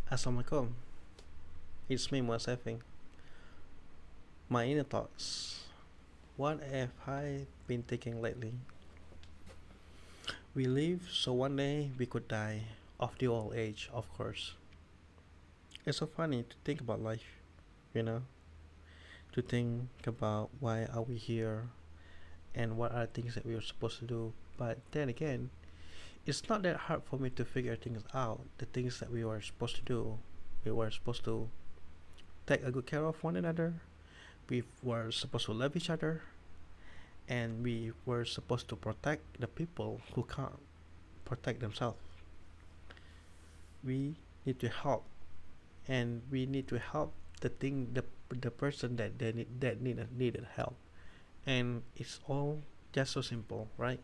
Assalamualaikum. It's me, Muasafing. My inner thoughts. What have I been thinking lately? We live so one day we could die of the old age, of course. It's so funny to think about life, you know, to think about why are we here and what are things that we are supposed to do. But then again, it's not that hard for me to figure things out. The things that we were supposed to do, we were supposed to take a good care of one another. We were supposed to love each other, and we were supposed to protect the people who can't protect themselves. We need to help, and we need to help the person that needed help, and it's all just so simple, right?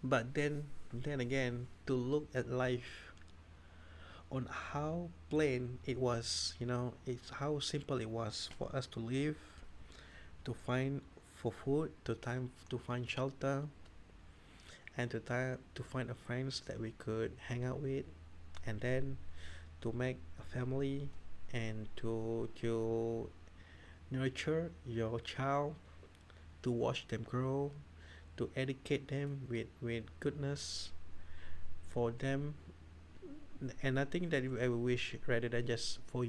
But then again, to look at life on how plain it was, it's how simple it was for us to live, to find for food, to time to find shelter, and to find a friends that we could hang out with, and then to make a family, and to nurture your child, to watch them grow, to educate them with goodness for them. And I think that I would wish rather than just for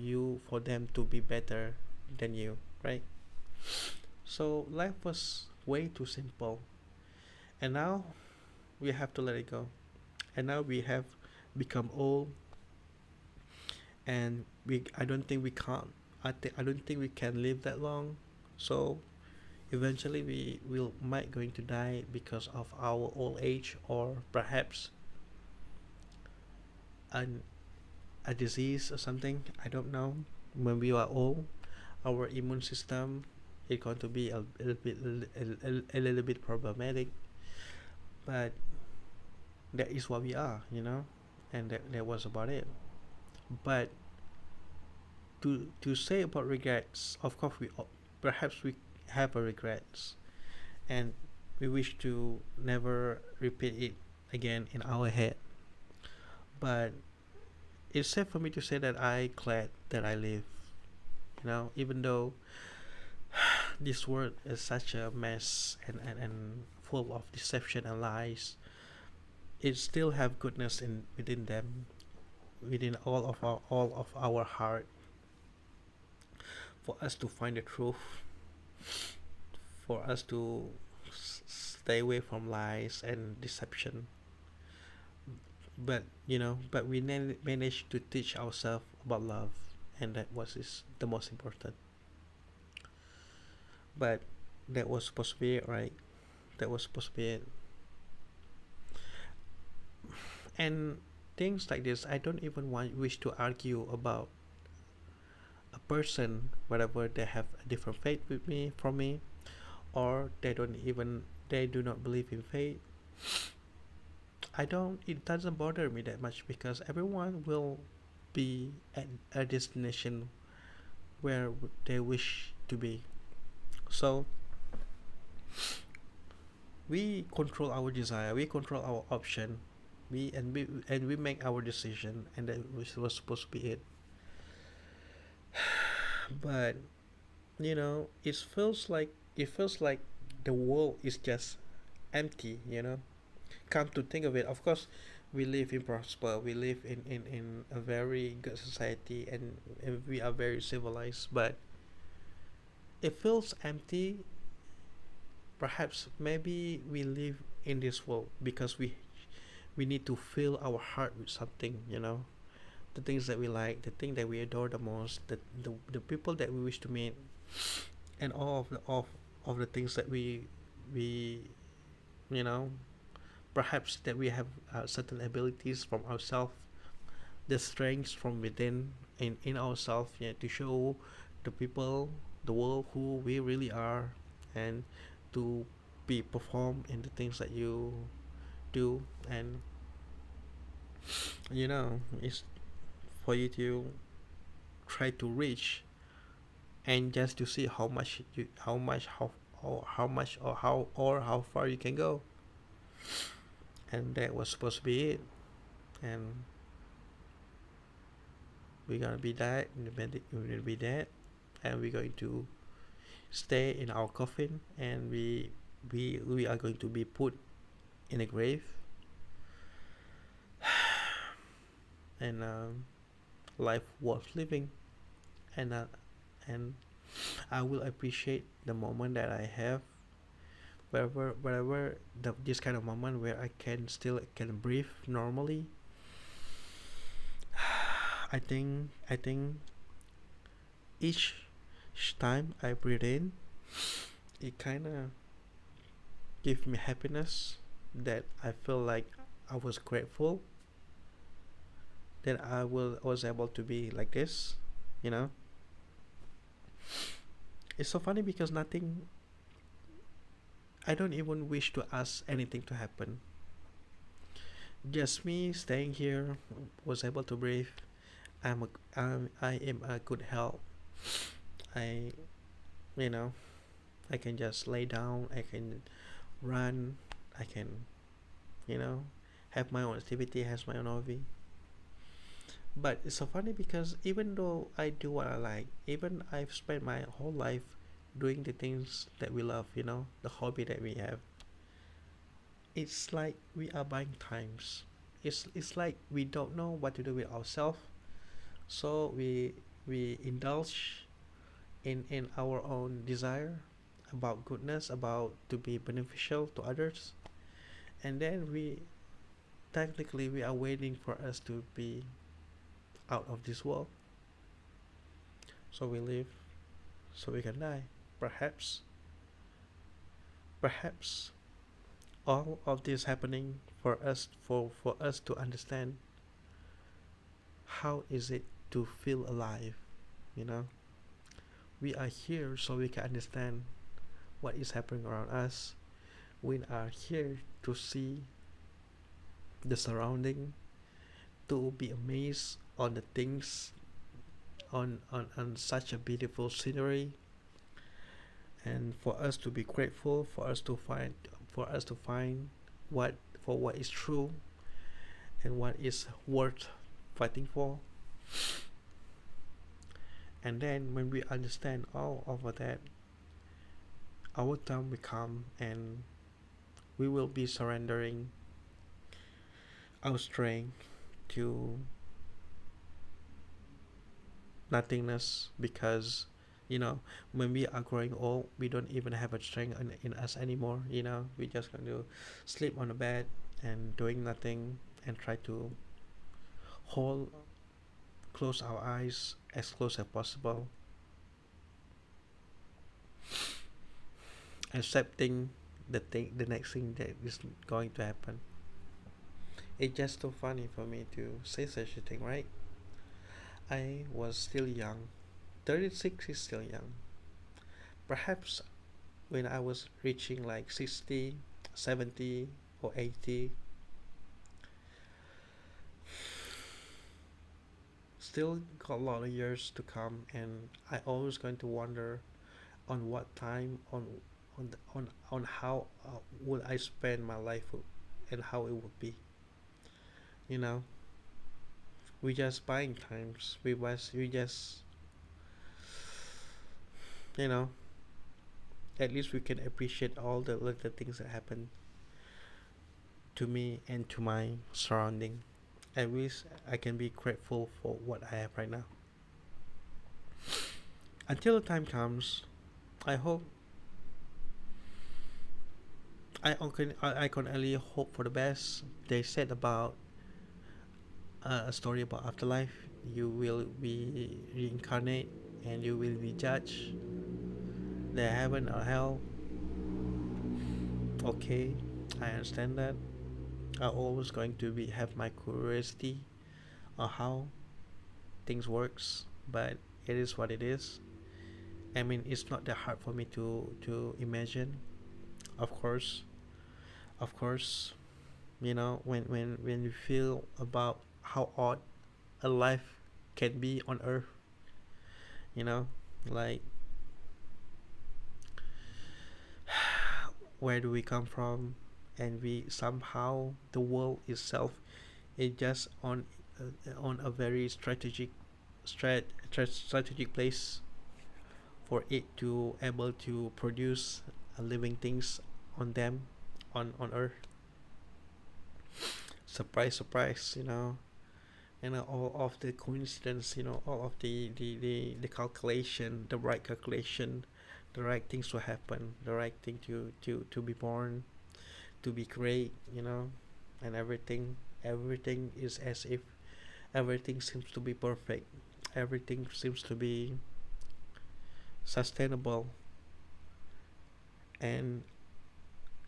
them to be better than you, right? So life was way too simple, and now we have to let it go. And now we have become old, and I don't think we can't. I don't think we can live that long. So eventually we will might going to die because of our old age, or perhaps an a disease or something. I don't know. When we are old, our immune system is going to be a little bit problematic, but that is what we are, and that was about it. But to say about regrets, of course perhaps we have a regrets, and we wish to never repeat it again in our head. But it's safe for me to say that I glad that I live. Even though this world is such a mess, and full of deception and lies, it still have goodness in within them, within all of our heart, for us to find the truth, for us to stay away from lies and deception. But we managed to teach ourselves about love, and that was is the most important. But that was supposed to be it, right? That was supposed to be it. And things like this, I don't even wish to argue about a person, whatever they have a different faith with me from me, or they do not believe in faith. I don't It doesn't bother me that much, because everyone will be at a destination where they wish to be. So we control our desire, we control our option, we make our decision, and that was supposed to be it. But it feels like the world is just empty. Come to think of it, of course, we live in prosper, we live in a very good society, and we are very civilized, but it feels empty. Perhaps maybe we live in this world because we need to fill our heart with something, the things that we like, the thing that we adore the most, the people that we wish to meet, and all of the things that we you know perhaps that we have certain abilities from ourselves, the strengths from within in ourselves, yeah, to show the people, the world, who we really are, and to be perform in the things that you do. And it's for you to try to reach, and just to see how much, or how far you can go. And that was supposed to be it. And we're gonna be dead. We're gonna be dead, and we're going to stay in our coffin, and we are going to be put in a grave, and life worth living, and and I will appreciate the moment that I have, wherever this kind of moment where I can still can breathe normally. I think each time I breathe in, it kind of gives me happiness, that I feel like I was grateful that was able to be like this. You know, it's so funny because nothing. I don't even wish to ask anything to happen. Just me staying here, was able to breathe. I am a good health. I you know I can just lay down. I can run. I can you know have my own activity, has my own hobby. But it's so funny because even though I do what I like, even I've spent my whole life doing the things that we love, the hobby that we have, it's like we are buying times. It's like we don't know what to do with ourselves, so we indulge in our own desire about goodness, about to be beneficial to others, and then we technically we are waiting for us to be out of this world, so we live so we can die. Perhaps, perhaps all of this happening for us to understand how is it to feel alive. You know, we are here so we can understand what is happening around us. We are here to see the surrounding, to be amazed on the things, on such a beautiful scenery, and for us to be grateful, for us to find what for what is true and what is worth fighting for. And then when we understand all of that, our time will come, and we will be surrendering our strength to nothingness, because when we are growing old, we don't even have a strength in us anymore. We just going to sleep on the bed and doing nothing, and try to hold close our eyes as close as possible, accepting the next thing that is going to happen. It's just so funny for me to say such a thing, right? I was still young. 36 is still young. Perhaps when I was reaching like 60, 70, or 80, still got a lot of years to come, and I always going to wonder on what time, on how would I spend my life, and how it would be. You know, we just buying times. We just you know at least we can appreciate all the little things that happen to me and to my surrounding. I wish I can be grateful for what I have right now. Until the time comes, I hope I can only hope for the best. They said about a story about afterlife. You will be reincarnate, and you will be judged. The heaven or hell. Okay, I understand that. I always going to be have my curiosity on how things works, but it is what it is. I mean, it's not that hard for me to imagine. Of course, of course, when you feel about how odd a life can be on Earth, you know, like where do we come from, and we somehow the world itself is just on a very strategic strategic place for it to able to produce living things on them, on Earth. Surprise, surprise, all of the coincidence, all of the calculation, the right calculation, the right things to happen, the right thing to be born, to be great, and everything is as if everything seems to be perfect, everything seems to be sustainable, and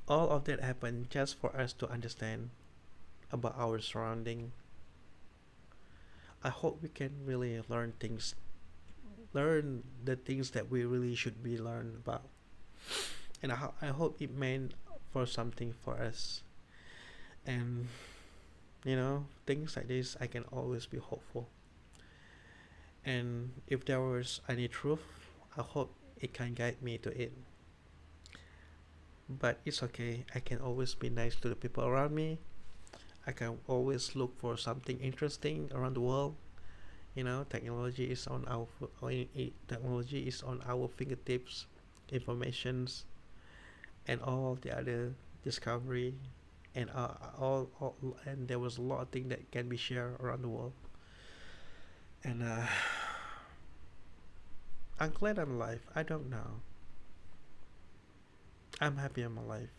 all of that happened just for us to understand about our surrounding. I hope we can really learn the things that we really should be learned about, and I hope it meant for something for us. And things like this, I can always be hopeful. And if there was any truth, I hope it can guide me to it. But it's okay. I can always be nice to the people around me. I can always look for something interesting around the world. Technology is on our technology is on our fingertips, informations, and all the other discovery, and all and there was a lot of things that can be shared around the world. And I'm glad I'm alive. I don't know. I'm happy I'm alive.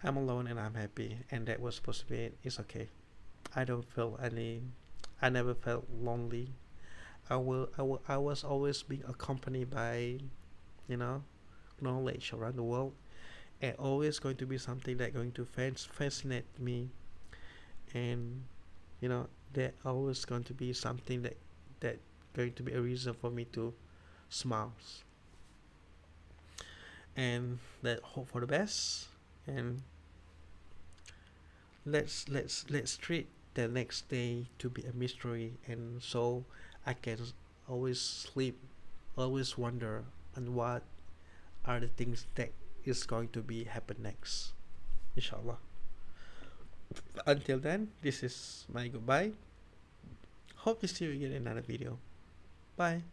I'm alone and I'm happy, and that was supposed to be it. It's okay. I don't feel any. I never felt lonely. I was always being accompanied by, you know, knowledge around the world, and always going to be something that going to fascinate me, and that always going to be something that going to be a reason for me to smile, and that hope for the best. And let's treat the next day to be a mystery, and so I can always sleep, always wonder on what are the things that is going to be happen next, inshallah. Until then, this is my goodbye. Hope to see you again in another video. Bye.